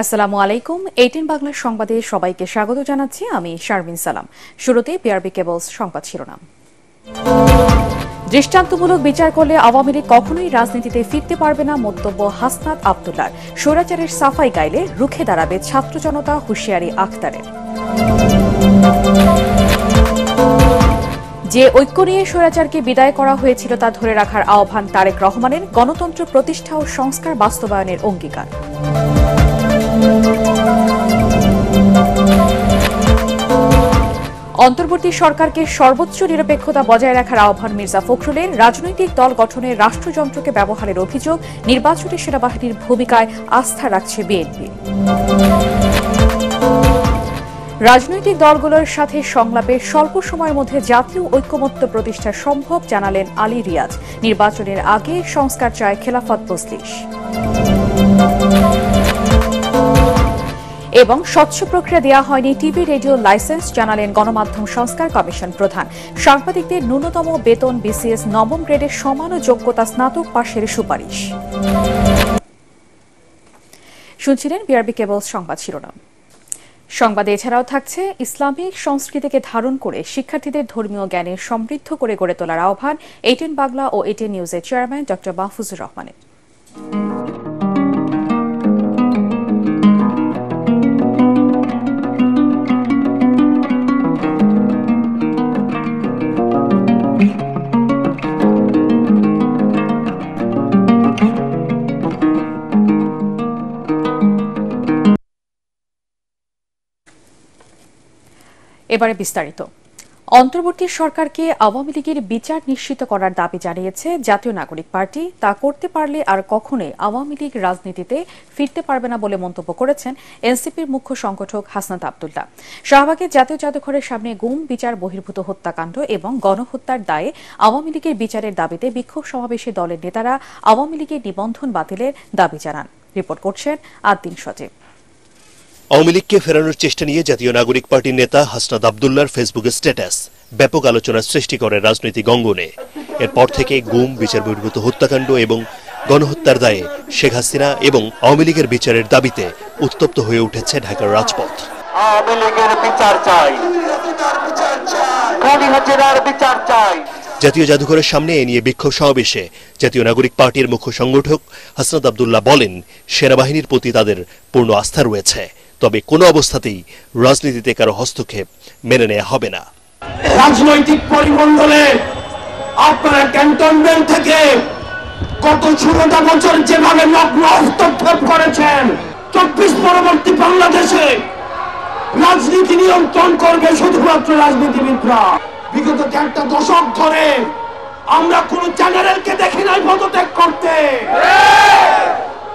আসসালামু আলাইকুম। 18 বাংলা সংবাদে সবাইকে স্বাগত জানাচ্ছি আমি শারমিন সালাম। শুরুতে বিআরবি কেবলস সংবাদ শিরোনাম। দৃষ্টান্তমূলক বিচার করলে আওয়ামী লীগ কখনোই রাজনীতিতে ফিরতে পারবে না, মন্তব্য হাসনাত আব্দুল্লাহর। স্বৈরাচারের সাফাই গাইলে রুখে দাঁড়াবে ছাত্র জনতা, হুঁশিয়ারি আখতারের। যে ঐক্য নিয়ে স্বৈরাচারকে বিদায় করা হয়েছিল তা ধরে রাখার আহ্বান তারেক রহমানের। গণতন্ত্র প্রতিষ্ঠা ও সংস্কার বাস্তবায়নের অঙ্গীকার। অন্তর্বর্তী সরকারকে সর্বোচ্চ নিরপেক্ষতা বজায় রাখার আহ্বান মির্জা ফখরুলের। রাজনৈতিক দল গঠনে রাষ্ট্রযন্ত্রকে ব্যবহারের অভিযোগ। নির্বাচনে সেনাবাহিনীর ভূমিকায় আস্থা রাখছে বিএনপি। রাজনৈতিক দলগুলোর সাথে সংলাপে স্বল্প সময়ের মধ্যে জাতীয় ঐক্যমত্য প্রতিষ্ঠা সম্ভব, জানালেন আলী রিয়াজ। নির্বাচনের আগে সংস্কার চায় খেলাফত মজলিস। এবং স্বচ্ছ প্রক্রিয়া দেওয়া হয়নি টিভি রেডিও লাইসেন্স, জানালেন গণমাধ্যম সংস্কার কমিশন প্রধান। সাংবাদিকদের ন্যূনতম বেতন বিসিএস নবম গ্রেডের সমান যোগ্যতা স্নাতক পাশের সুপারিশ। শুনছিলেন বিআরবি কেবলস সংবাদ শিরোনাম। সংবাদে এছাড়াও থাকছে ইসলামিক সংস্কৃতিকে ধারণ করে শিক্ষার্থীদের ধর্মীয় জ্ঞানে সমৃদ্ধ করে গড়ে তোলার আহ্বান 18 বাংলা ও 18 নিউজের চেয়ারম্যান ড মাহফুজুর রহমানের। এবারে বিস্তারিত। অন্তর্বর্তী সরকারকে আওয়ামী লীগের বিচার নিশ্চিত করার দাবি জানিয়েছে জাতীয় নাগরিক পার্টি। তা করতে পারলে আর কখনোই আওয়ামী লীগ রাজনীতিতে ফিরতে পারবে না বলে মন্তব্য করেছেন এনসিপির মুখ্য সংগঠক হাসনাত আব্দুল্লাহ। শাহবাগের জাতীয় জাদুঘরের সামনে গুম, বিচার বহির্ভূত হত্যাকাণ্ড এবং গণহত্যার দায়ে আওয়ামী লীগের বিচারের দাবিতে বিক্ষোভ সমাবেশে দলের নেতারা আওয়ামী লীগের নিবন্ধন বাতিলের দাবি জানান। রিপোর্ট করছেন আদ্দিন সজীব। আওয়ামী লীগকে ফেরানোর চেষ্টা নিয়ে জাতীয় নাগরিক পার্টির নেতা হাসনাত আব্দুল্লাহর ফেসবুকে স্ট্যাটাস ব্যাপক আলোচনার সৃষ্টি করে রাজনৈতিক অঙ্গনে। এরপর থেকে গুম, বিচার বহির্ভূত হত্যাকাণ্ড এবং গণহত্যার দায়ে শেখ হাসিনা এবং আওয়ামী লীগের বিচারের দাবিতে উত্তপ্ত হয়ে উঠেছে ঢাকার রাজপথ। আওয়ামী লীগের বিচার চাই, বিচার চাই। জাতীয় জাদুঘরের সামনে এ নিয়ে বিক্ষোভ সমাবেশে জাতীয় নাগরিক পার্টির মুখ্য সংগঠক হাসনাত আব্দুল্লাহ বলেন, সেনাবাহিনীর প্রতি তাদের পূর্ণ আস্থা রয়েছে, তবে কোনো অবস্থাতেই রাজনীতিতে কারো হস্তক্ষেপ মেনে নেওয়া হবে না। রাজনৈতিক পরিমণ্ডলে আপনারা ক্যান্টনমেন্ট থেকে গত 16টা বছর যেভাবে নগ্ন হস্তক্ষেপ করেছেন, 24 পরবর্তী বাংলাদেশে রাজনীতি নিয়ন্ত্রণ করবে শুধুমাত্র রাজনীতিবিদরা। বিগত 1.5 দশক ধরে আমরা কোন চ্যানেলকে দেখি নাই পদত্যাগ করতে।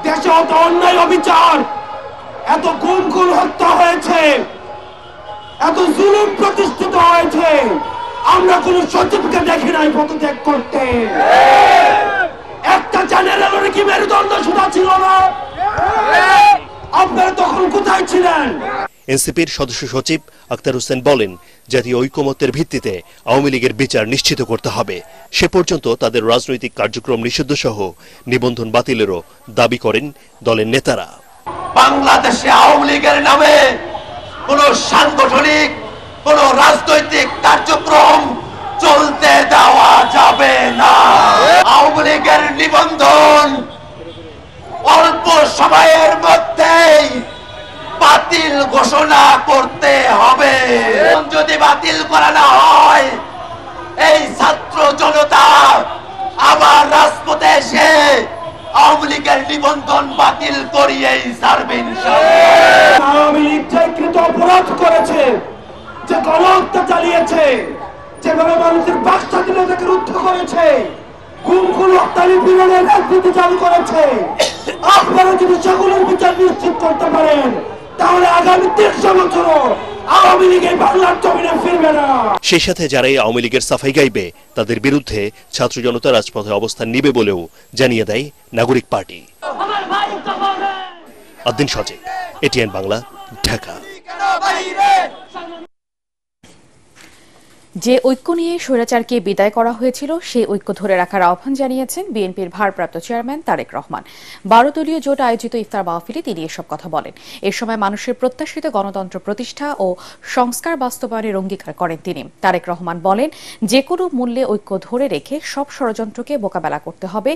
দেশে অত অন্যায় অবিচার, এত গুম হত্যা হয়েছে, এত জুলুম প্রতিষ্ঠিত হয়েছে, আমরা কোন সচিবকে দেখি নাই পদত্যাগ করতে। একটা চ্যানেলের কি মেরুদণ্ড শুধু ছিল না? আপনারা তখন কোথায় ছিলেন? এনসিপির সদস্য সচিব আখতার হোসেন বলেন, জাতীয় ঐকমত্যের ভিত্তিতে আওয়ামী লীগের বিচার নিশ্চিত করতে হবে। সে পর্যন্ত তাদের রাজনৈতিক কার্যক্রম নিষিদ্ধ সহ নিবন্ধন বাতিলেরও দাবি করেন দলের নেতারা। বাংলাদেশে আওয়ামী লীগের নামে কোন সাংগঠনিক, কোন রাজনৈতিক কার্যক্রম চলতে দেওয়া যাবে না। আওয়ামী লীগের নিবন্ধন অল্প সময়ের মধ্যেই বাতিল ঘোষণা করতে হবে। যদি বাতিল করা না হয়, এই ছাত্র জনতা আবার রাজপথে এসে আওয়ামী লীগের নিবন্ধন বাতিল করিয়েই ছাড়বেন। আওয়ামী লীগ যে অপরাধ করেছে, যে গণহত্যা চালিয়েছে, যেভাবে মানুষের বাক স্বাধীনতাকে রুদ্ধ করেছে, গুম হত্যার বিরুদ্ধে রাজনীতি চালু করেছে, আপনারা যদি সকলের বিচার নিশ্চিত করতে পারেন, তাহলে আগামী 300 বছরও আওয়ামী লীগ এই বাংলার জমিনে ফিরবে না। সেই সাথে যারাই আওয়ামী লীগের সাফাই গাইবে তাদের বিরুদ্ধে ছাত্র জনতা রাজপথে অবস্থান নিবে বলেও জানিয়ে দেয় নাগরিক পার্টি। আদ্দিন সজীব, এটিএন বাংলা, ঢাকা। যে ঐক্য নিয়ে স্বৈরাচারকে বিদায় করা হয়েছিল সেই ঐক্য ধরে রাখার আহ্বান জানিয়েছেন বিএনপির ভারপ্রাপ্ত চেয়ারম্যান তারেক রহমান। 12 দলীয় জোট আয়োজিত ইফতার মাহফিলে তিনি এসব কথা বলেন। এ সময় মানুষের প্রত্যাশিত গণতন্ত্র প্রতিষ্ঠা ও সংস্কার বাস্তবায়নের অঙ্গীকার করেন তিনি। তারেক রহমান বলেন, যে কোনো মূল্যে ঐক্য ধরে রেখে সব ষড়যন্ত্রকে মোকাবেলা করতে হবে।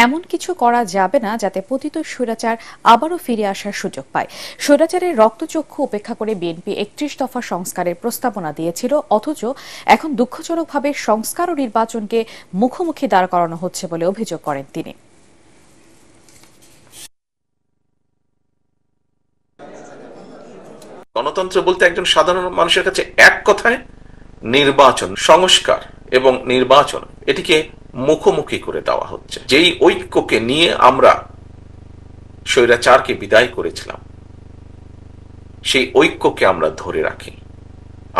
এমন কিছু করা যাবে না যাতে পতিত স্বৈরাচার আবারও ফিরে আসার সুযোগ পায়। স্বৈরাচারের রক্তচক্ষু উপেক্ষা করে বিএনপি 31 দফা সংস্কারের প্রস্তাবনা দিয়েছিল, অথচ এখন দুঃখজনকভাবে সংস্কার ও নির্বাচনকে মুখোমুখি দাঁড় করানো হচ্ছে বলে অভিযোগ করেন তিনি। গণতন্ত্র বলতে একজন সাধারণ মানুষের কাছে এক কথায় নির্বাচন, সংস্কার এবং নির্বাচন, এটিকে মুখোমুখি করে দেওয়া হচ্ছে। যেই ঐক্যকে নিয়ে আমরা স্বৈরাচারকে বিদায় করেছিলাম, সেই ঐক্যকে আমরা ধরে রাখি।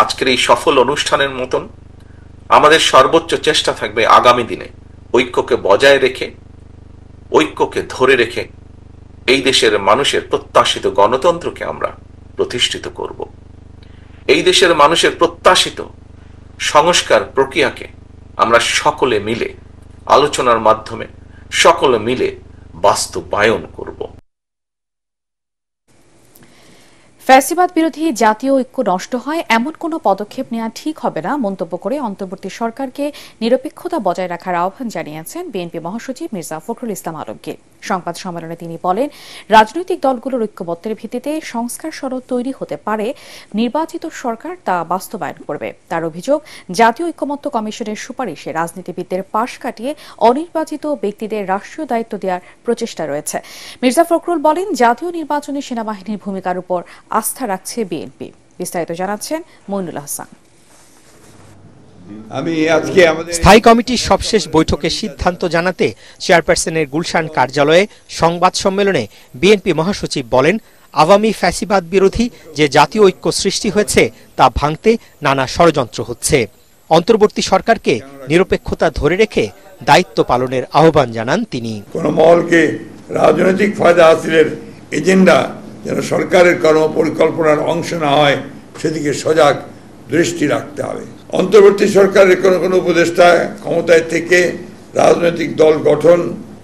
আজকের এই সফল অনুষ্ঠানের মতন আমাদের সর্বোচ্চ চেষ্টা থাকবে আগামী দিনে ঐক্যকে বজায় রেখে, ঐক্যকে ধরে রেখে এই দেশের মানুষের প্রত্যাশিত গণতন্ত্রকে আমরা প্রতিষ্ঠিত করব। এই দেশের মানুষের প্রত্যাশিত সংস্কার প্রক্রিয়াকে আমরা সকলে মিলে আলোচনার মাধ্যমে সকলে মিলে বাস্তবায়ন করব। ফ্যাসিবাদ বিরোধী জাতীয় ঐক্য নষ্ট হয় এমন কোনো পদক্ষেপ নেওয়া ঠিক হবে না মন্তব্য করে অন্তর্বর্তী সরকারকে নিরপেক্ষতা বজায় রাখার আহ্বান জানিয়েছেন বিএনপি মহাসচিব মির্জা ফখরুল ইসলাম আলমগীর। সংবাদ সম্মেলনে তিনি বলেন, রাজনৈতিক দলগুলোর ঐক্যমত্যের ভিত্তিতে সংস্কার সনদ তৈরি হতে পারে, নির্বাচিত সরকার তা বাস্তবায়ন করবে। তার অভিযোগ, জাতীয় ঐক্যমত্য কমিশনের সুপারিশে রাজনীতিবিদদের পাশ কাটিয়ে অনির্বাচিত ব্যক্তিদের রাষ্ট্রীয় দায়িত্ব দেওয়ার প্রচেষ্টা রয়েছে। মির্জা ফখরুল বলেন, জাতীয় নির্বাচনে সেনাবাহিনীর ভূমিকার উপর আস্থা রাখছে বিএনপি। বিস্তারিত জানাচ্ছেন মইনুল হাসান। স্থায়ী কমিটির সবশেষ বৈঠকে সিদ্ধান্ত জানাতে চেয়ারপারসনের গুলশান কার্যালয়ে সংবাদ সম্মেলনে বিএনপি মহাসচিব বলেন, আওয়ামী ফ্যাসিবাদ বিরোধী যে জাতীয় ঐক্য সৃষ্টি হয়েছে তা ভাঙতে নানা ষড়যন্ত্র হচ্ছে। অন্তর্বর্তী সরকারকে নিরপেক্ষতা ধরে রেখে দায়িত্ব পালনের আহ্বান জানান তিনি। কোন মহলকে রাজনৈতিক ফায়দা হাসিলের এজেন্ডা যেন সরকারের কর্মপরিকল্পনার অংশ না হয় সেদিকে সজাগ দৃষ্টি রাখতে হবে। অন্তর্বর্তী সরকারের কোনো উপদেষ্টা ক্ষমতায় থেকে রাজনৈতিক দল গঠন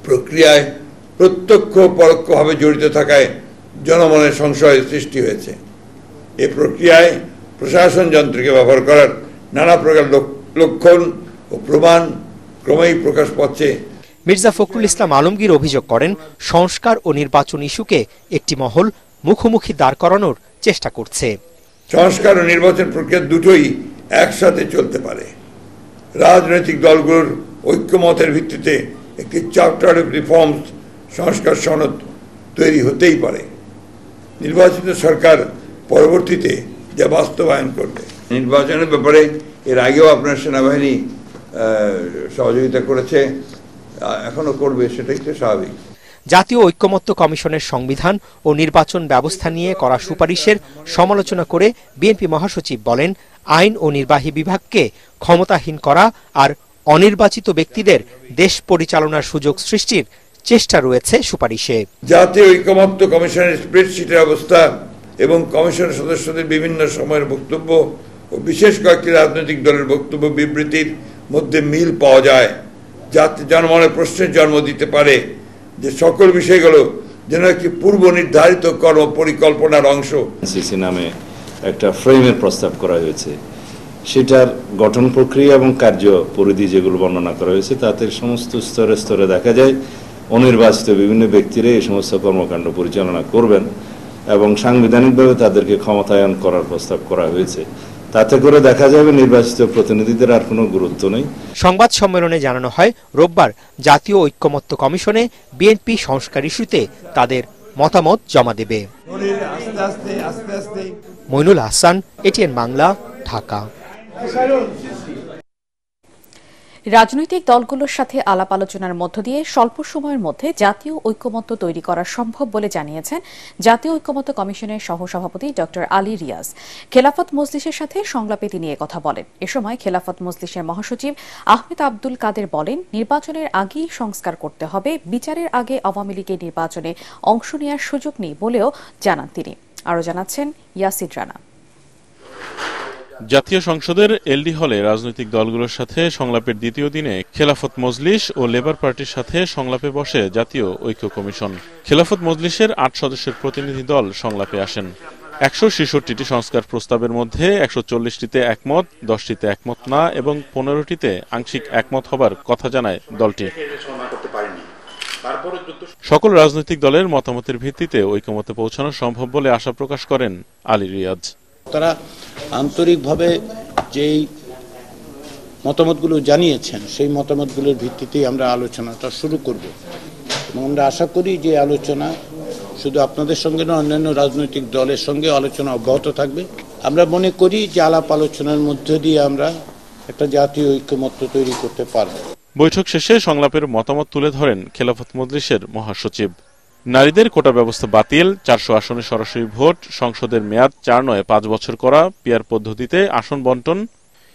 প্রক্রিয়ায় প্রত্যক্ষ পরোক্ষভাবে জড়িত থাকায় জনমনের সংশয় সৃষ্টি হয়েছে। এ প্রক্রিয়ায় প্রশাসন যন্ত্রকে ব্যবহার করার নানা প্রকার লক্ষণ ও প্রমাণ ক্রমেই প্রকাশ পাচ্ছে। মির্জা ফখরুল ইসলাম আলমগীর অভিযোগ করেন, সংস্কার ও নির্বাচন ইস্যুকে একটি মহল মুখোমুখি দাঁড় করানোর চেষ্টা করছে। সংস্কার ও নির্বাচন প্রক্রিয়া দুটোই একসাথে চলতে পারে। রাজনৈতিক দলগুলোর ঐক্যমতের ভিত্তিতে একটি চার্টার অফ রিফর্মস সংস্কার সনদ তৈরি হতেই পারে। নির্বাচিত সরকার পরবর্তীতে যা বাস্তবায়ন করবে। নির্বাচনের ব্যাপারে এর আগেও আপনার সেনাবাহিনী সহযোগিতা করেছে, এখনো করবে, সেটাই তো স্বাভাবিক। জাতীয় ঐক্যমত্য কমিশনের সংবিধান ও নির্বাচন ব্যবস্থা নিয়ে করা সুপারিশের সমালোচনা করে বিএনপি মহাসচিব বলেন, আইন ও নির্বাহী বিভাগকে ক্ষমতাহীন করা আর অনির্বাচিত ব্যক্তিদের দেশ পরিচালনার সুযোগ সৃষ্টির চেষ্টা রয়েছে সুপারিশে। জাতীয় ঐক্যমত্য কমিশনের স্প্রেডশিটের অবস্থা এবং কমিশনের সদস্যদের বিভিন্ন সময়ের বক্তব্য ও বিশেষ কয়েকটি রাজনৈতিক দলের বক্তব্য বিবৃতির মধ্যে মিল পাওয়া যায়, যাতে জনমনের প্রশ্নের জন্ম দিতে পারে যে সকল বিষয়গুলো যেন একটি পূর্ব নির্ধারিত কর্ম পরিকল্পনার অংশ। সিসি নামে একটা ফ্রেমের প্রস্তাব করা হয়েছে, সেটার গঠন প্রক্রিয়া এবং কার্য পরিধি যেগুলো বর্ণনা করা হয়েছে তাতে সমস্ত স্তরে স্তরে দেখা যায় অনির্বাচিত বিভিন্ন ব্যক্তিরা এই সমস্ত কর্মকাণ্ড পরিচালনা করবেন এবং সাংবিধানিকভাবে তাদেরকে ক্ষমতায়ন করার প্রস্তাব করা হয়েছে। তাতে করে দেখা যাবে নির্বাচিত প্রতিনিধিদের আর কোনো গুরুত্ব নেই। সংবাদ সম্মেলনে জানানো হয়, রোববার জাতীয় ঐক্যমত্য কমিশনে বিএনপি সংস্কার ইস্যুতে তাদের মতামত জমা দেবে। মইনুল হাসান, এটিএন বাংলা, ঢাকা। রাজনৈতিক দলগুলোর সাথে আলাপ আলোচনার মধ্য দিয়ে স্বল্প সময়ের মধ্যে জাতীয় ঐক্যমত্য তৈরি করা সম্ভব বলে জানিয়েছেন জাতীয় ঐক্যমত্য কমিশনের সহসভাপতি ড আলী রিয়াজ। খেলাফত মজলিসের সাথে সংলাপে তিনি কথা বলেন। এ সময় খেলাফত মজলিসের মহাসচিব আহমেদ আব্দুল কাদের বলেন, নির্বাচনের আগেই সংস্কার করতে হবে, বিচারের আগে আওয়ামী লীগের নির্বাচনে অংশ নেওয়ার সুযোগ নেই বলেও জানান তিনি। আরও জানাচ্ছেন ইয়াসির রানা। জাতীয় সংসদের এলডি হলে রাজনৈতিক দলগুলোর সাথে সংলাপের দ্বিতীয় দিনে খেলাফত মজলিস ও লেবার পার্টির সাথে সংলাপে বসে জাতীয় ঐক্য কমিশন। খেলাফত মজলিসের ৮ সদস্যের প্রতিনিধি দল সংলাপে আসেন। ১৬৬টি সংস্কার প্রস্তাবের মধ্যে ১৪০টিতে একমত, 10টিতে একমত না এবং 15টিতে আংশিক একমত হবার কথা জানায় দলটি। সকল রাজনৈতিক দলের মতামতের ভিত্তিতে ঐকমত্যে পৌঁছানো সম্ভব বলে আশা প্রকাশ করেন আলী রিয়াজ। তারা আন্তরিকভাবে যেই মতামতগুলো জানিয়েছেন সেই মতামতগুলোর ভিত্তিতেই আমরা আলোচনাটা শুরু করব এবং আমরা আশা করি যে আলোচনা শুধু আপনাদের সঙ্গে না, অন্যান্য রাজনৈতিক দলের সঙ্গে আলোচনা অব্যাহত থাকবে। আমরা মনে করি যে আলাপ আলোচনার মধ্য দিয়ে আমরা একটা জাতীয় ঐক্যমত্য তৈরি করতে পারব। বৈঠক শেষে সংলাপের মতামত তুলে ধরেন খেলাফত মজলিসের মহাসচিব। নারীদের কোটা ব্যবস্থা বাতিল, 400 আসনে সরাসরি ভোট, সংসদের মেয়াদ 4 নয় 5 বছর করা, পিআর পদ্ধতিতে আসন বন্টন,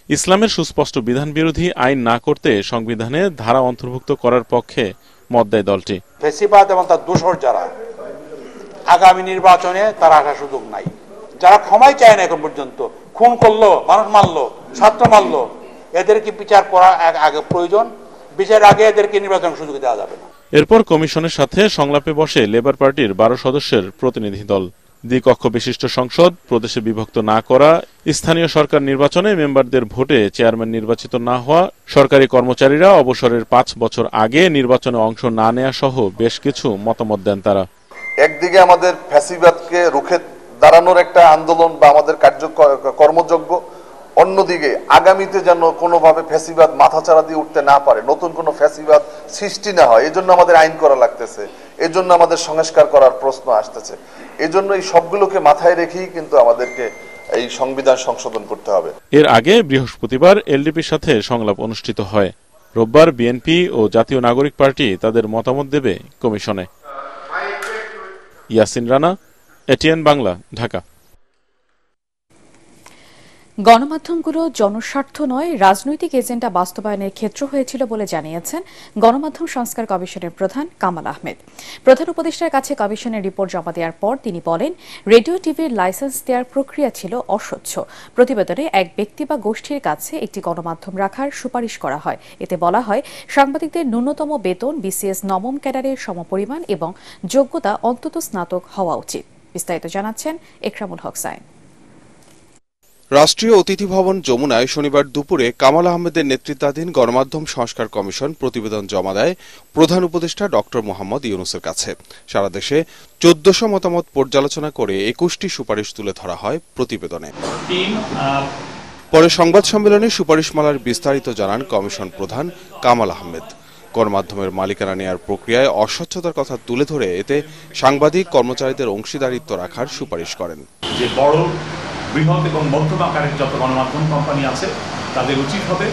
ইসলামের সুস্পষ্ট বিধান বিরোধী আইন না করতে সংবিধানে ধারা অন্তর্ভুক্ত করার পক্ষে মত দেয় দলটি। ফ্যাসিবাদ এবং তার দোসর যারা, আগামী নির্বাচনে তারা আসার সুযোগ নাই। যারা ক্ষমাই চায় না এখন পর্যন্ত, খুন করলো, মানুষ মারলো, ছাত্র মারলো, এদেরকে বিচার করা আগে প্রয়োজন। বিচার আগে এদেরকে নির্বাচন সুযোগ দেওয়া যাবে না। এরপর কমিশনের সাথে সংলাপে বসে লেবার পার্টির 12 সদস্যের প্রতিনিধি দল। দ্বিকক্ষ বিশিষ্ট সংসদ, প্রদেশে বিভক্ত না করা, স্থানীয় সরকার নির্বাচনে মেম্বারদের ভোটে চেয়ারম্যান নির্বাচিত না হওয়া, সরকারি কর্মচারীরা অবসরের 5 বছর আগে নির্বাচনে অংশ না নেওয়া সহ বেশ কিছু মতামত দেন তারা। একদিকে আমাদের ফ্যাসিবাদকে রুখে দাঁড়ানোর একটা আন্দোলন বা আমাদের কর্মযোগ্য, অন্যদিকে আগামীতে যেন কোনোভাবে ফ্যাসিবাদ মাথাচাড়া দিয়ে উঠতে না পারে, নতুন কোনো ফ্যাসিবাদ সৃষ্টি না হয়, এজন্য আমাদের আইন করা লাগতেছে, এজন্য আমাদের সংস্কার করার প্রশ্ন আসতেছে। এজন্য এই সবগুলোকে মাথায় রেখেই কিন্তু আমাদেরকে এই সংবিধান সংশোধন করতে হবে। এর আগে বৃহস্পতিবার এলডিপির সাথে সংলাপ অনুষ্ঠিত হয়। রোববার বিএনপি ও জাতীয় নাগরিক পার্টি তাদের মতামত দেবে কমিশনে। ইয়াসিন রানা, এটিএন বাংলা, ঢাকা। গণমাধ্যমগুলো জনস্বার্থ নয়, রাজনৈতিক এজেন্ডা বাস্তবায়নের ক্ষেত্র হয়েছিল বলে জানিয়েছেন গণমাধ্যম সংস্কার কমিশনের প্রধান কামাল আহমেদ। প্রধান উপদেষ্টার কাছে কমিশনের রিপোর্ট জমা দেওয়ার পর তিনি বলেন, রেডিও টিভির লাইসেন্স দেওয়ার প্রক্রিয়া ছিল অস্বচ্ছ। প্রতিবেদনে এক ব্যক্তি বা গোষ্ঠীর কাছে একটি গণমাধ্যম রাখার সুপারিশ করা হয়। এতে বলা হয়, সাংবাদিকদের ন্যূনতম বেতন বিসিএস নবম ক্যাডারের সমপরিমাণ এবং যোগ্যতা অন্তত স্নাতক হওয়া উচিত। বিস্তারিত জানাচ্ছেন একরামুল হক সাইন। রাষ্ট্রীয় অতিথি ভবন যমুনায় শনিবার দুপুরে কামাল আহমেদের নেতৃত্বাধীন গণমাধ্যম সংস্কার কমিশন প্রতিবেদন জমা দেয় প্রধান উপদেষ্টা ডক্টর মোহাম্মদ ইউনূসের কাছে। সারা দেশে 1400 মতামত পর্যালোচনা করে 21টি সুপারিশ তুলে ধরা হয় প্রতিবেদনে। পরে সংবাদ সম্মেলনে সুপারিশমালার বিস্তারিত জানান কমিশন প্রধান কামাল আহমেদ। গণমাধ্যমের মালিকানা নেয়ার প্রক্রিয়ায় অস্বচ্ছতার কথা তুলে ধরে এতে সাংবাদিক কর্মচারীদের অংশীদারিত্ব রাখার সুপারিশ করেন। যে বড়, বৃহৎ এবং মধ্যম আকারের যত গণমাধ্যম কোম্পানি আছে তাদের উচিত হবে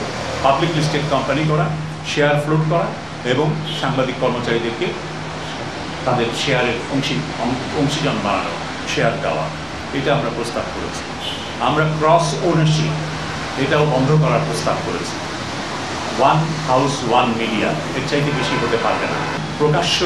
পাবলিক লিস্টেড কোম্পানি করা, শেয়ার ফ্লোট করা এবং সাংবাদিক কর্মচারীদেরকে তাদের শেয়ারের অংশীজন বানানো, শেয়ার দেওয়া। এটা আমরা প্রস্তাব করেছি। আমরা ক্রস ওনারশিপ এটাও বন্ধ করার প্রস্তাব করেছি। ওয়ান হাউস ওয়ান মিডিয়া, এর চাইতে বেশি হতে পারবে না। প্রকাশ্য,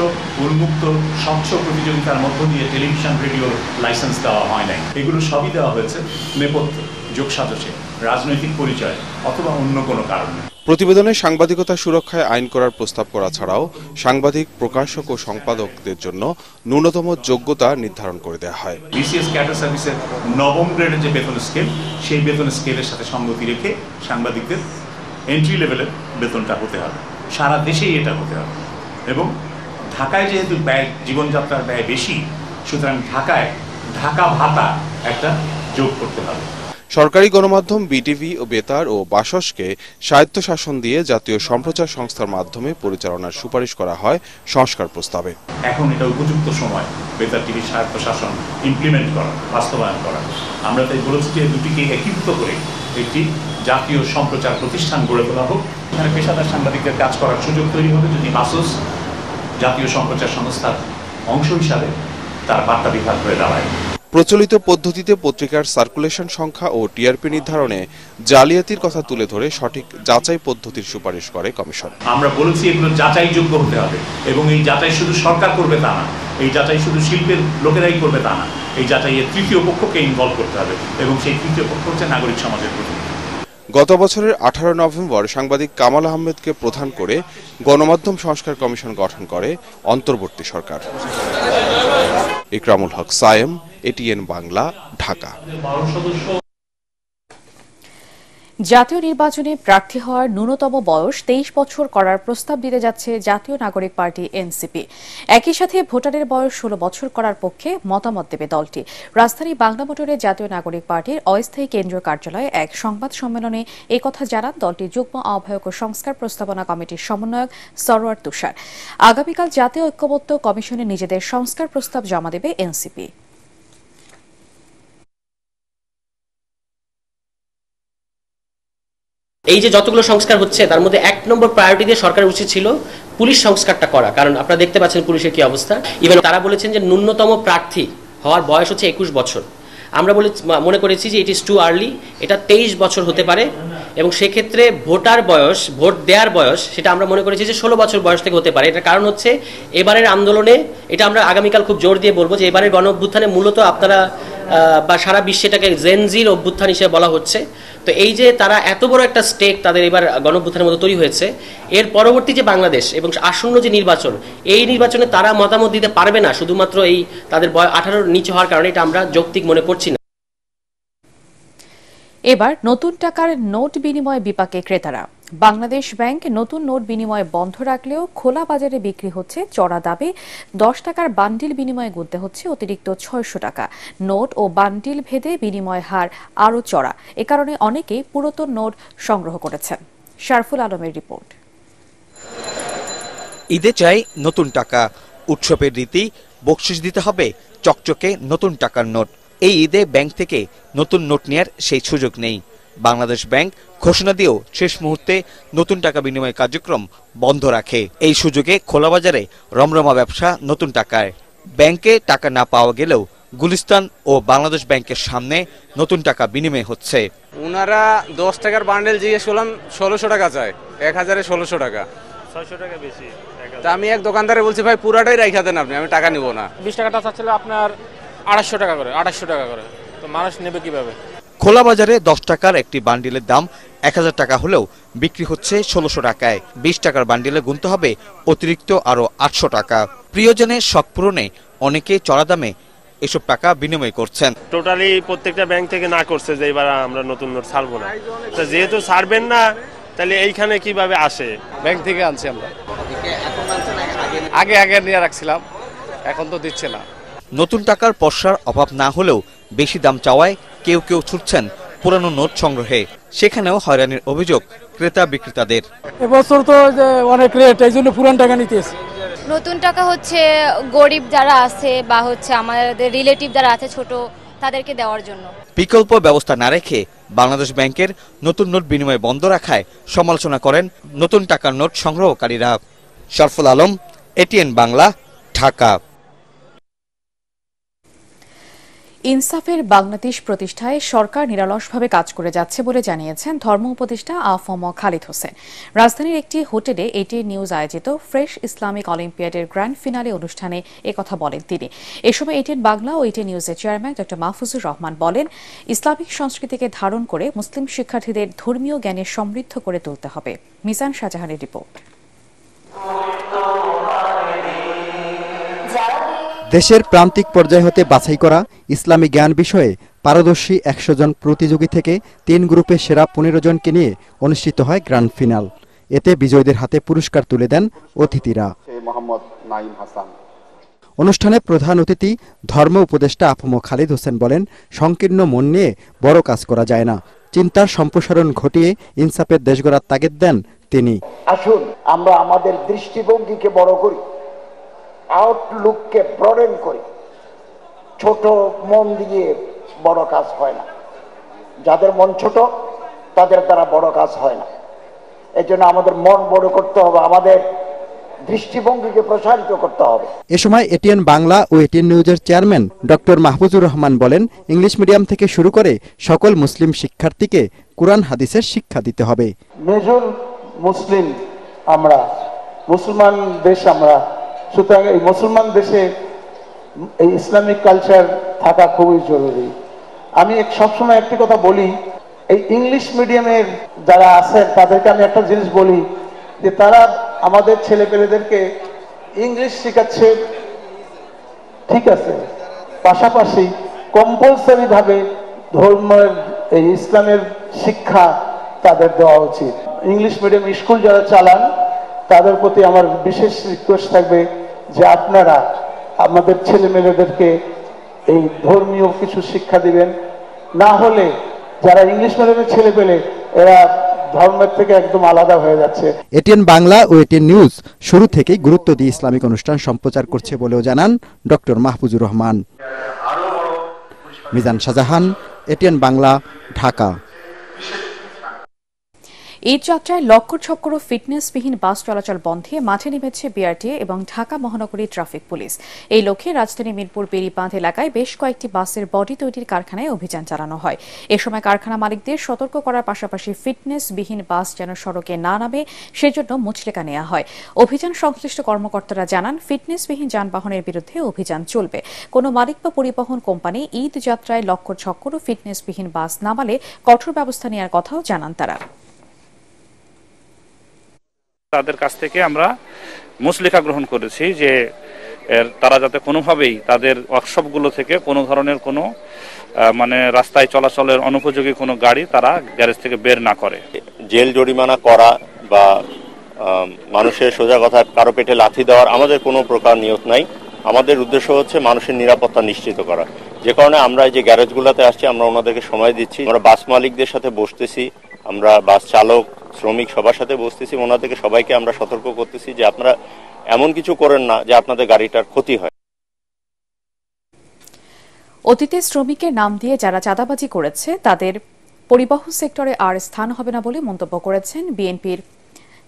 উন্মুক্ত, স্বচ্ছ প্রতিযোগিতার মধ্য দিয়ে টেলিভিশন, রেডিওর লাইসেন্স দেওয়া হয় নাই। এগুলো সবই দেওয়া হয়েছে নেপথ্য, যোগসাজশে, রাজনৈতিক পরিচয় অথবা অন্য কোনো কারণে। প্রতিবেদনে সাংবাদিকতা সুরক্ষায় আইন করার প্রস্তাব করা ছাড়াও সাংবাদিক, প্রকাশক ও সম্পাদকদের জন্য ন্যূনতম যোগ্যতা নির্ধারণ করে দেওয়া হয়। বিসিএস ক্যাডার সার্ভিসের নবম গ্রেডের যে বেতন স্কেল, সেই বেতন স্কেলের সাথে সঙ্গতি রেখে সাংবাদিকদের এন্ট্রি লেভেলের বেতনটা হতে হবে। সারা দেশেই এটা হতে হবে। এবং ঢাকায় যেহেতু ব্যয়, জীবনযাত্রার ব্যয় বেশি, সুতরাং ঢাকায় ঢাকা ভাতা একটা যোগ করতে হবে। সরকারি গণমাধ্যম বিটিভি ও বেতার ও বাসসকে স্বায়ত্তশাসন দিয়ে জাতীয় সম্প্রচার সংস্থার মাধ্যমে পরিচালনার সুপারিশ করা হয় সংস্কার প্রস্তাবে। এখন এটা উপযুক্ত সময় বেতার টিভির স্বায়ত্তশাসন ইমপ্লিমেন্ট করা, বাস্তবায়ন করা। আমরা তাই বলেছি যে দুটিকে একীভূত করে একটি জাতীয় সম্প্রচার প্রতিষ্ঠান গড়ে তোলা হোক। এখানে পেশাদার সাংবাদিকদের কাজ করার সুযোগ তৈরি হবে যদি বাসস জাতীয় সম্প্রচার সংস্থার অংশ হিসাবে তার বার্তা বিভাগ হয়ে দাঁড়ায়। প্রচলিত পদ্ধতিতে পত্রিকার সার্কুলেশন সংখ্যা ও টিআরপি নির্ধারণে জালিয়াতির কথা তুলে ধরে সঠিক যাচাই পদ্ধতির সুপারিশ করে কমিশন। আমরা বলেছি এগুলো যাচাইযোগ্য হতে হবে এবং এই যাচাই শুধু সরকার করবে তা না, এই যাচাই শুধু শিল্পের লোকেরাই করবে তা না, এই যাচাইয়ের তৃতীয় পক্ষকে ইনভলভ করতে হবে এবং সেই তৃতীয় পক্ষ হচ্ছে নাগরিক সমাজের প্রতিনিধি। গত বছরের 18 নভেম্বর সাংবাদিক কামাল আহমেদকে প্রধান করে গণমাধ্যম সংস্কার কমিশন গঠন করে অন্তর্বর্তী সরকার। ইকরামুল হক সায়েম, এটিএন বাংলা, ঢাকা। জাতীয় নির্বাচনে প্রার্থী হওয়ার ন্যূনতম বয়স 23 বছর করার প্রস্তাব দিতে যাচ্ছে জাতীয় নাগরিক পার্টি এনসিপি। একই সাথে ভোটারের বয়স 16 বছর করার পক্ষে মতামত দেবে দলটি। রাজধানী বাংলা মোটরে জাতীয় নাগরিক পার্টির অস্থায়ী কেন্দ্রীয় কার্যালয়ে এক সংবাদ সম্মেলনে এই কথা জানান দলটির যুগ্ম আহ্বায়ক ও সংস্কার প্রস্তাবনা কমিটির সমন্বয়ক সরোয়ার তুষার। আগামীকাল জাতীয় ঐক্যমত্য কমিশনে নিজেদের সংস্কার প্রস্তাব জমা দেবে এনসিপি। এই যে যতগুলো সংস্কার হচ্ছে তার মধ্যে 1 নম্বর প্রায়োরিটি দিয়ে সরকারের উচিত ছিল পুলিশ সংস্কারটা করা, কারণ আপনারা দেখতে পাচ্ছেন পুলিশের কি অবস্থা। ইভেন তারা বলেছেন যে ন্যূনতম প্রার্থী হওয়ার বয়স হচ্ছে 21 বছর। আমরা মনে করেছি যে ইট ইজ টু আর্লি, এটা 23 বছর হতে পারে এবং সেক্ষেত্রে ভোটার বয়স, ভোট দেওয়ার বয়স, সেটা আমরা মনে করেছি যে 16 বছর বয়স থেকে হতে পারে। এটার কারণ হচ্ছে এবারের আন্দোলনে, এটা আমরা আগামীকাল খুব জোর দিয়ে বলবো যে এবারের গণ অভ্যুত্থানে মূলত আপনারা বা সারা বিশ্বে এটাকে জেনজির অভ্যুত্থান হিসেবে বলা হচ্ছে। তো এই যে তারা এত বড় একটা স্টেক তাদের এবার গণ অভ্যুত্থানের মধ্যে তৈরি হয়েছে, এর পরবর্তী যে বাংলাদেশ এবং আসন্ন যে নির্বাচন, এই নির্বাচনে তারা মতামত দিতে পারবে না শুধুমাত্র এই তাদের বয়স 18 নিচে হওয়ার কারণে। এটা আমরা যৌক্তিক মনে করছি না। এবার নতুন টাকার নোট বিনিময় বিপাকে ক্রেতারা। বাংলাদেশ ব্যাংক নতুন নোট বিনিময় বন্ধ রাখলেও খোলা বাজারে বিক্রি হচ্ছে চড়া দামে। 10 টাকার বান্ডিল বিনিময়ে গুনতে হচ্ছে অতিরিক্ত 600 টাকা। নোট ও বান্ডিল ভেদে বিনিময় হার আরও চড়া। এ কারণে অনেকেই পুরাতন নোট সংগ্রহ করেছেন। শারফুল আলমের রিপোর্ট। ঈদে চাই নতুন টাকা, উৎসবের রীতি, বকশিশ দিতে হবে চকচকে নতুন টাকার নোট। এই ঈদে ব্যাংক থেকে নতুন নোট নেয়ার সেই সুযোগ নেই। বাংলাদেশ ব্যাংক ঘোষণা দিয়েও শেষ মুহূর্তে নতুন টাকা বিনিময় কার্যক্রম বন্ধ রাখে। এই সুযোগে খোলা বাজারে রমরমা ব্যবসা নতুন টাকায়। ব্যাংকে টাকা না পাওয়া গেলেও গুলিস্তান ও বাংলাদেশ ব্যাংকের সামনে নতুন টাকা বিনিময় হচ্ছে। ওনারা 10 টাকার বান্ডেল জিজ্ঞেস করলাম 1600 টাকা চায়, 1000-এ 1600 টাকা, 600 টাকা বেশি। তা আমি এক দোকানদারে বলছি ভাই পুরাটাই রাইখা দেন আপনি, আমি টাকা নিব না। 20 টাকাটা চাচ্ছিল আপনার 250 টাকা করে, 2800 টাকা করে, তো মানুষ নেবে কিভাবে? খোলা বাজারে 10 টাকার একটি বান্ডিলের দাম 1000 টাকা হলেও বিক্রি হচ্ছে 1600 টাকায়। 20 টাকার বান্ডিলে গুনতে হবে অতিরিক্ত আরো 800 টাকা। প্রিয়জনের শখ পূরণে অনেকে চড়া দামে এসব টাকা বিনিময় করছেন। টোটালি প্রত্যেকটা ব্যাংক থেকে না করছে যে এবার আমরা নতুন নোট ছাড়বো না, তো যেহেতু ছাড়বেন না তাহলে এইখানে কিভাবে আসে? ব্যাংক থেকে আনছি আমরা, আগে নিয়ে রাখছিলাম, এখন তো দিচ্ছে না। নতুন টাকার পয়সার অভাব না হলেও বেশি দাম চাওয়ায় কেউ কেউ ছুটছেন পুরানো নোট সংগ্রহে। সেখানেও হয়রানির অভিযোগ ক্রেতা বিক্রেতাদের। এবছর তো অনেক রেট, এই জন্য পুরান টাকা নিতেছে। নতুন টাকা হচ্ছে গরিব যারা আছে বা হচ্ছে আমাদের রিলেটিভ যারা আছে ছোট, তাদেরকে দেওয়ার জন্য। বিকল্প ব্যবস্থা না রেখে বাংলাদেশ ব্যাংকের নতুন নোট বিনিময় বন্ধ রাখায় সমালোচনা করেন নতুন টাকার নোট সংগ্রহকারীরা। শারফুল আলম, এটিএন বাংলা, ঢাকা। ইনসাফের বাংলাদেশ প্রতিষ্ঠায় সরকার নিরলসভাবে কাজ করে যাচ্ছে বলে জানিয়েছেন ধর্ম উপদেষ্টা আফম খালিদ হোসেন। রাজধানীর একটি হোটেলে এটিএন নিউজ আয়োজিত ফ্রেশ ইসলামিক অলিম্পিয়াডের গ্র্যান্ড ফিনালে অনুষ্ঠানে একথা বলেন তিনি। এ সময় এটিএন বাংলা ও এটিএন নিউজের চেয়ারম্যান ড মাহফুজুর রহমান বলেন, ইসলামিক সংস্কৃতিকে ধারণ করে মুসলিম শিক্ষার্থীদের ধর্মীয় জ্ঞানে সমৃদ্ধ করে তুলতে হবে। মিজান শাহজাহানের রিপোর্ট। দেশের প্রান্তিক পর্যায় হতে বাছাই করা ইসলামী জ্ঞান বিষয়ে পারদর্শী 100 জন প্রতিযোগী থেকে 3 গ্রুপে সেরা 15 জনকে নিয়ে অনুষ্ঠিত হয় গ্র্যান্ড ফিনাল। এতে বিজয়ীদের হাতে পুরস্কার তুলে দেন অতিথিরা। অনুষ্ঠানে প্রধান অতিথি ধর্ম উপদেষ্টা আফম খালিদ হোসেন বলেন, সংকীর্ণ মন নিয়ে বড় কাজ করা যায় না। চিন্তার সম্প্রসারণ ঘটিয়ে ইনসাফের দেশ গড়ার তাগিদ দেন তিনি। আসুন আমরা আমাদের দৃষ্টিভঙ্গিকে বড় করি, আউটলুককে ব্রডেন করি। ছোট মন দিয়ে বড় কাজ হয় না, যাদের মন ছোট তাদের দ্বারা বড় কাজ হয় না। এই জন্য আমাদের মন বড় করতে হবে, আমাদের দৃষ্টিভঙ্গিকে প্রসারিত করতে হবে। এ সময় এটিএন বাংলা ও এটিএন নিউজের চেয়ারম্যান ডক্টর মাহফুজুর রহমান বলেন, ইংলিশ মিডিয়াম থেকে শুরু করে সকল মুসলিম শিক্ষার্থীকে কুরআন হাদিসের শিক্ষা দিতে হবে। মেজর মুসলিম আমরা, মুসলমান দেশ আমরা, সুতরাং এই মুসলমান দেশে এই ইসলামিক কালচার থাকা খুবই জরুরি। আমি সবসময় একটি কথা বলি, এই ইংলিশ মিডিয়ামের যারা আছেন তাদেরকে আমি একটা জিনিস বলি যে তারা আমাদের ছেলেপেলেদেরকে ইংলিশ শেখাচ্ছে, ঠিক আছে, পাশাপাশি কম্পালসারি ভাবে ধর্মের এই ইসলামের শিক্ষা তাদের দেওয়া উচিত। ইংলিশ মিডিয়াম স্কুল যারা চালান তাদের প্রতি আমার বিশেষ রিকোয়েস্ট থাকবে যে আপনারা আমাদের ছেলেমেয়েদেরকে এই ধর্মীয় কিছু শিক্ষা দিবেন, না হলে যারা ইংলিশ মিডিয়ামের ছেলে পেলে এরা ধর্মের থেকে একদম আলাদা হয়ে যাচ্ছে। এটিএন বাংলা ও এটিএন নিউজ শুরু থেকেই গুরুত্ব দিয়ে ইসলামিক অনুষ্ঠান সম্প্রচার করছে বলেও জানান ডক্টর মাহফুজুর রহমান। মিজান শাহজাহান, এটিএন বাংলা, ঢাকা। ঈদ যাত্রায় লক্কর ছক্কর ও ফিটনেসবিহীন বাস চলাচল বন্ধে মাঠে নেমেছে বিআরটিএ এবং ঢাকা মহানগরী ট্রাফিক পুলিশ। এই লক্ষ্যে রাজধানী মিরপুর বেড়িবাঁধ এলাকায় বেশ কয়েকটি বাসের বডি তৈরির কারখানায় অভিযান চালানো হয়। এ সময় কারখানা মালিকদের সতর্ক করার পাশাপাশি ফিটনেসবিহীন বাস যেন সড়কে না নামে সেজন্য মুচলেকা নেওয়া হয়। অভিযান সংশ্লিষ্ট কর্মকর্তারা জানান, ফিটনেসবিহীন যানবাহনের বিরুদ্ধে অভিযান চলবে। কোনো মালিক বা পরিবহন কোম্পানি ঈদ যাত্রায় লক্কর ছক্কর ও ফিটনেসবিহীন বাস নামালে কঠোর ব্যবস্থা নেওয়ার কথাও জানান তারা। তাদের কাছ থেকে আমরা মুচলেখা গ্রহণ করেছি যে তারা যাতে কোনোভাবেই তাদের ওয়ার্কশপগুলো থেকে কোনো ধরনের কোনো রাস্তায় চলাচলের অনুপযোগী কোনো গাড়ি তারা গ্যারেজ থেকে বের না করে। জেল জরিমানা করা বা মানুষের সোজা কথা কারো পেটে লাথি দেওয়ার আমাদের কোনো প্রকার নিয়ত নাই। আমাদের উদ্দেশ্য হচ্ছে মানুষের নিরাপত্তা নিশ্চিত করা। যে কারণে আমরা এই যে গ্যারেজগুলোতে আসছি আমরা ওনাদেরকে সময় দিচ্ছি। আমরা বাস মালিকদের সাথে বসতেছি, আমরা বাস চালক, শ্রমিক সবার সাথে বসতেছি, ওনাদেরকে সবাইকে আমরা সতর্ক করতেছি যে আপনারা এমন কিছু করেন না যে আপনাদের গাড়িটার ক্ষতি হয়। অতীতে শ্রমিকের নাম দিয়ে যারা চাঁদাবাজি করেছে তাদের পরিবহন সেক্টরে আর স্থান হবে না বলে মন্তব্য করেছেন বিএনপির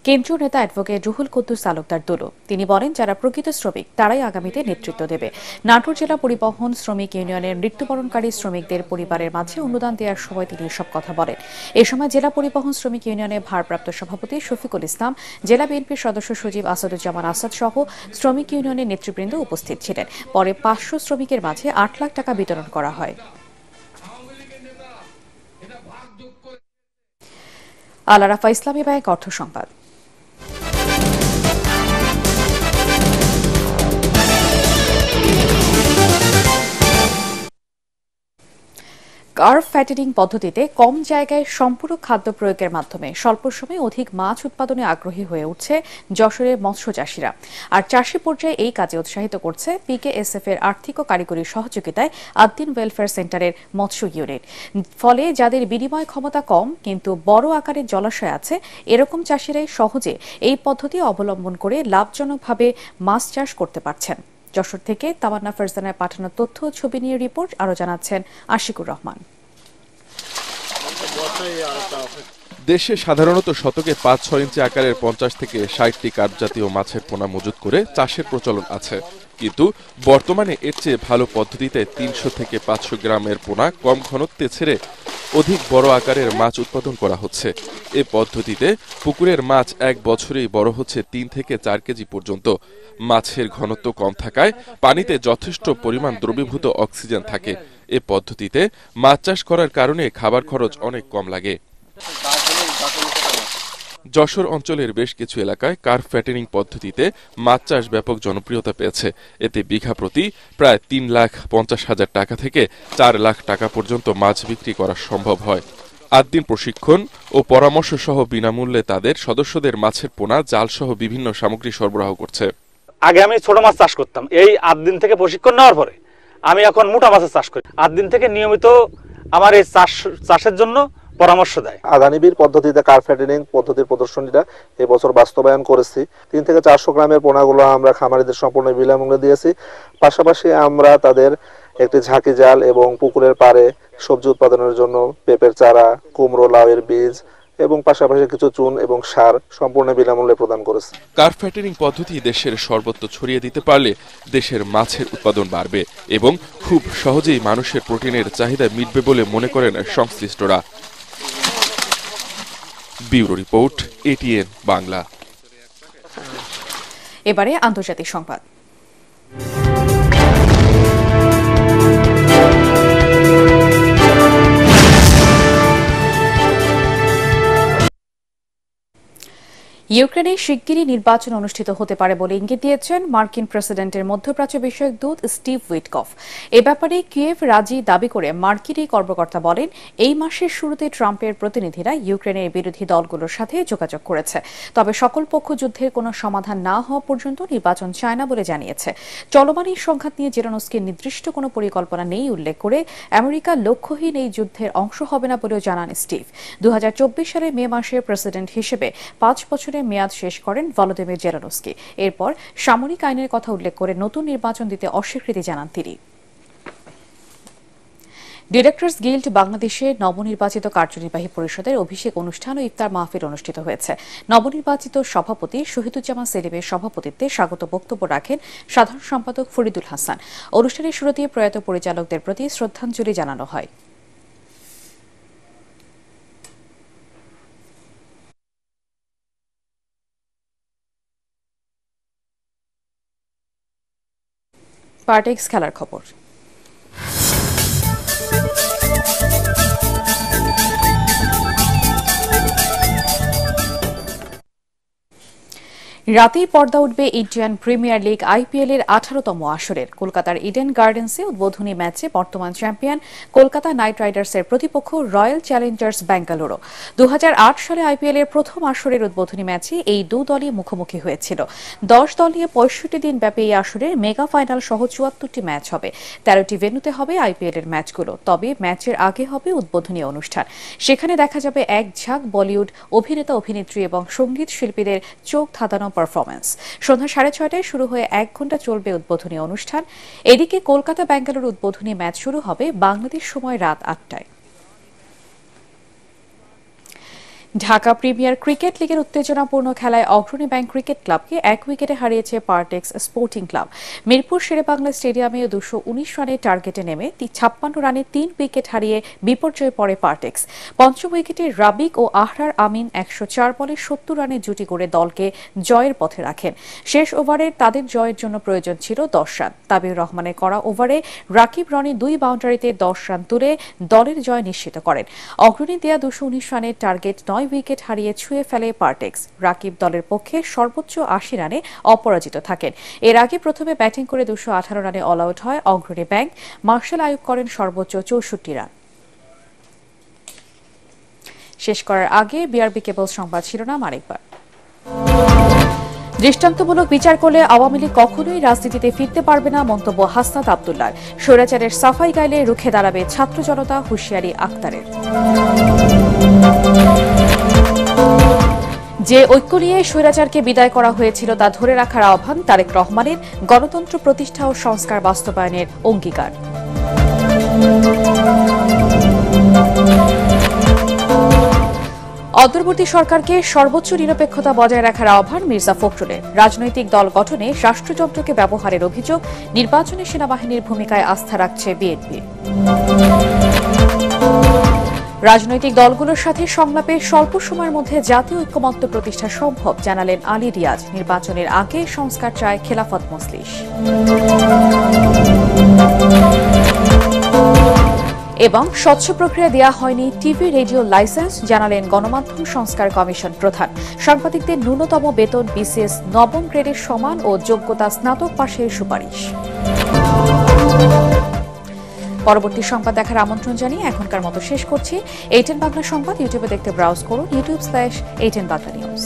কেন্দ্রীয় নেতা অ্যাডভোকেট রুহুল কুদ্দুস তালুকদার দুলু। তিনি বলেন, যারা প্রকৃত শ্রমিক তারাই আগামীতে নেতৃত্ব দেবে। নাটোর জেলা পরিবহন শ্রমিক ইউনিয়নের মৃত্যুবরণকারী শ্রমিকদের পরিবারের মাঝে অনুদান দেওয়ার সময় তিনি এসব কথা বলেন। এ সময় জেলা পরিবহন শ্রমিক ইউনিয়নের ভারপ্রাপ্ত সভাপতি শফিকুল ইসলাম, জেলা বিএনপির সদস্য সচিব আসাদুজ্জামান আসাদ সহ শ্রমিক ইউনিয়নের নেতৃবৃন্দ উপস্থিত ছিলেন। পরে 500 শ্রমিকের মাঝে 8 লাখ টাকা বিতরণ করা হয়। আল আরাফা ইসলামী ব্যাংক অর্থ সংবাদ। কার্ভ ফ্যাটেনিং পদ্ধতিতে কম জায়গায় সম্পূরক খাদ্য প্রয়োগের মাধ্যমে স্বল্প সময়ে অধিক মাছ উৎপাদনে আগ্রহী হয়ে উঠছে যশোরের মৎস্য চাষিরা। আর চাষি পর্যায়ে এই কাজে উৎসাহিত করছে পিকেএসএফ এর আর্থিক ও কারিগরি সহযোগিতায় আদ্দিন ওয়েলফেয়ার সেন্টারের মৎস্য ইউনিট। ফলে যাদের বিনিময় ক্ষমতা কম কিন্তু বড় আকারের জলাশয় আছে, এরকম চাষিরাই সহজে এই পদ্ধতি অবলম্বন করে লাভজনকভাবে মাছ চাষ করতে পারছেন। যশোর থেকে তামান্না ফারজানার পাঠানো তথ্য ছবি নিয়ে রিপোর্ট, আরো জানাচ্ছেন আশিকুর রহমান। দেশে সাধারণত শতকে 5-6 ইঞ্চি আকারের 50 থেকে 60টি কার্প জাতীয় মাছের পোনা মজুত করে চাষের প্রচলন আছে। কিন্তু বর্তমানে এর চেয়ে ভালো পদ্ধতিতে 300 থেকে 500 গ্রামের পোনা কম ঘনত্বে ছেড়ে অধিক বড় আকারের মাছ উৎপাদন করা হচ্ছে। এ পদ্ধতিতে পুকুরের মাছ এক বছরেই বড় হচ্ছে 3 থেকে 4 কেজি পর্যন্ত। মাছের ঘনত্ব কম থাকায় পানিতে যথেষ্ট পরিমাণ দ্রবীভূত অক্সিজেন থাকে। এ পদ্ধতিতে মাছ চাষ করার কারণে খাবার খরচ অনেক কম লাগে। যশোর অঞ্চলের বেশ কিছু এলাকায় কার্ভ ফ্যাটেনিং পদ্ধতিতে মাছ চাষ ব্যাপক জনপ্রিয়তা পেয়েছে। এতে বিঘা প্রতি প্রায় 3,50,000 টাকা থেকে 4 লাখ টাকা পর্যন্ত মাছ বিক্রি করা সম্ভব হয়। 8 দিন প্রশিক্ষণ ও পরামর্শ সহ বিনামূল্যে তাদের সদস্যদের মাছের পোনা, জাল সহ বিভিন্ন সামগ্রী সরবরাহ করছে। আগে আমি ছোট মাছ চাষ করতাম, এই 8 দিন থেকে প্রশিক্ষণ নেওয়ার পরে আমি এখন মোটা মাছের চাষ করি। 8 দিন থেকে নিয়মিত আমার এই চাষের জন্য পরামর্শ দেয়। আদানিবির পদ্ধতিতে কার্ভ ফ্যাটেনিং পদ্ধতির প্রদর্শনীটা এই বছর বাস্তবায়ন করেছি। 3 থেকে 400 গ্রামের পোনাগুলো আমরা খামারিদের সম্পূর্ণ বিনামূল্যে দিয়েছি। পাশাপাশি আমরা তাদের একটি ঝাঁকি জাল এবং পুকুরের পাড়ে সবজি উৎপাদনের জন্য পেঁপের চারা, কুমড়ো, লাউয়ের বীজ এবং পাশাপাশি কিছু চুন এবং সার সম্পূর্ণ বিনামূল্যে প্রদান করেছে। কার্প ফ্যাটারিং পদ্ধতি দেশের সর্বত্র ছড়িয়ে দিতে পারলে দেশের মাছের উৎপাদন বাড়বে এবং খুব সহজেই মানুষের প্রোটিনের চাহিদা মিটবে বলে মনে করেন সংশ্লিষ্টরা। Bureau report, ATN Bangla. এবারে আন্তর্জাতিক সংবাদ। ইউক্রেনে শিগগিরই নির্বাচন অনুষ্ঠিত হতে পারে বলে ইঙ্গিত দিয়েছেন মার্কিন প্রেসিডেন্টের মধ্যপ্রাচ্য বিষয়ক দূত স্টিভ উইটকফ। এ ব্যাপারে কিয়েভ রাজি দাবি করে মার্কিন এই কর্মকর্তা বলেন, এই মাসের শুরুতে ট্রাম্পের প্রতিনিধিরা ইউক্রেনের বিরোধী দলগুলোর সাথে যোগাযোগ করেছে, তবে সকল পক্ষ যুদ্ধের কোনো সমাধান না হওয়া পর্যন্ত নির্বাচন চায় না বলে জানিয়েছে। চলমান এই সংঘাত নিয়ে জেলেনস্কির নির্দিষ্ট কোনো পরিকল্পনা নেই উল্লেখ করে আমেরিকা লক্ষ্যহীন এই যুদ্ধের অংশ হবে না বলেও জানান স্টিভ। 2024 সালের মে মাসে প্রেসিডেন্ট হিসেবে 5 বছরের মেয়াদ শেষ করেন ভলোদিমির জেলেনস্কি। এরপর সামরিক আইনের কথা উল্লেখ করে নতুন নির্বাচন দিতে অস্বীকৃতি জানান তিনি। ডিরেক্টর্স গিল্ড বাংলাদেশে নবনির্বাচিত কার্যনির্বাহী পরিষদের অভিষেক অনুষ্ঠান ও ইফতার মাহফিল অনুষ্ঠিত হয়েছে। নবনির্বাচিত সভাপতি শহীদুজ্জামান সেলিমের সভাপতিত্বে স্বাগত বক্তব্য রাখেন সাধারণ সম্পাদক ফরিদুল হাসান। অনুষ্ঠানের শুরুতে প্রয়াত পরিচালকদের প্রতি শ্রদ্ধাঞ্জলি জানানো হয়। পার্টেক্স খেলার খবর। রাতেই পর্দা উঠবে ইন্ডিয়ান প্রিমিয়ার লিগ আইপিএল এর 18তম আসরের। কলকাতার ইডেন গার্ডেন্সে উদ্বোধনী ম্যাচে বর্তমান চ্যাম্পিয়ন কলকাতা নাইট রাইডার্সের প্রতিপক্ষ রয়্যাল চ্যালেঞ্জার্স বেঙ্গালুরু। 2008 সালে আইপিএল এর প্রথম আসরের উদ্বোধনী ম্যাচে এই দু দলই মুখোমুখি হয়েছিল। 10 দল নিয়ে 65 দিন ব্যাপী এই আসরের মেগা ফাইনাল সহ 74টি ম্যাচ হবে। 13টি ভেন্যুতে হবে আইপিএল এর ম্যাচগুলো। তবে ম্যাচের আগে হবে উদ্বোধনী অনুষ্ঠান। সেখানে দেখা যাবে এক ঝাঁক বলিউড অভিনেতা অভিনেত্রী এবং সঙ্গীত শিল্পীদের চোখ ধাঁধানো পারফরমেন্স। সন্ধ্যা 6:30টায় শুরু হয়ে 1 ঘণ্টা চলবে উদ্বোধনী অনুষ্ঠান। এদিকে কলকাতা বেঙ্গালুরু উদ্বোধনী ম্যাচ শুরু হবে বাংলাদেশ সময় রাত 8টায়। ঢাকা প্রিমিয়ার ক্রিকেট লিগের উত্তেজনাপূর্ণ খেলায় অগ্রণী ব্যাংক ক্রিকেট ক্লাবকে 1 উইকেটে হারিয়েছে পার্টেক্স স্পোর্টিং ক্লাব। মিরপুর শেরেবাংলা স্টেডিয়ামে 219 রানের টার্গেটে নেমে 56 রানে 3 উইকেট হারিয়ে বিপর্যয়ে পড়ে পার্টেক্স। পঞ্চম উইকেটে রাবিক ও আহরার আমিন 104 বলে 70 রানের জুটি করে দলকে জয়ের পথে রাখেন। শেষ ওভারে তাদের জয়ের জন্য প্রয়োজন ছিল 10 রান। তাবিউর রহমানের করা ওভারে রাকিব রনি 2 বাউন্ডারিতে 10 রান তুলে দলের জয় নিশ্চিত করেন। অগ্রণী দেয়া 219 রানের টার্গেট 9 উইকেট হারিয়ে ছুঁয়ে ফেলে পার্টেক্স। রাকিব দলের পক্ষে সর্বোচ্চ 80 রানে অপরাজিত থাকেন। এর আগে প্রথমে ব্যাটিং করে 218 রানে অল আউট হয় অগ্রণী ব্যাংক। মার্শাল আয়ুব করেন সর্বোচ্চ 64 রান। শেষ করার আগে বিআরবি কেবল সংবাদ শিরোনাম আরেকবার। দৃষ্টান্তমূলক বিচার করলে আওয়ামী লীগ কখনোই রাজনীতিতে ফিরতে পারবে না, মন্তব্য হাসনাত আব্দুল্লাহর। স্বৈরাচারের সাফাই গাইলে রুখে দাঁড়াবে ছাত্র জনতা, হুঁশিয়ারি আক্তারের। যে ঐক্য নিয়ে স্বৈরাচারকে বিদায় করা হয়েছিল তা ধরে রাখার আহ্বান তারেক রহমানের। গণতন্ত্র প্রতিষ্ঠা ও সংস্কার বাস্তবায়নের অঙ্গীকার। অন্তর্বর্তী সরকারকে সর্বোচ্চ নিরপেক্ষতা বজায় রাখার আহ্বান মির্জা ফখরুলের। রাজনৈতিক দল গঠনে রাষ্ট্রযন্ত্রকে ব্যবহারের অভিযোগ। নির্বাচনে সেনাবাহিনীর ভূমিকায় আস্থা রাখছে বিএনপি। রাজনৈতিক দলগুলোর সাথে সংলাপে স্বল্প সময়ের মধ্যে জাতীয় ঐক্যমত্য প্রতিষ্ঠা সম্ভব, জানালেন আলী রিয়াজ। নির্বাচনের আগে সংস্কার চায় খেলাফত মজলিস। এবং স্বচ্ছ প্রক্রিয়া দেয়া হয়নি টিভি রেডিও লাইসেন্স, জানালেন গণমাধ্যম সংস্কার কমিশন প্রধান। সাংবাদিকদের ন্যূনতম বেতন বিসিএস নবম গ্রেডের সমান ও যোগ্যতা স্নাতক পাশের সুপারিশ। পরবর্তী সংবাদ দেখার আমন্ত্রণ জানিয়ে এখনকার মতো শেষ করছি। ATN বাংলা সংবাদ ইউটিউবে দেখতে ব্রাউজ করুন youtube/ATN Bangla News।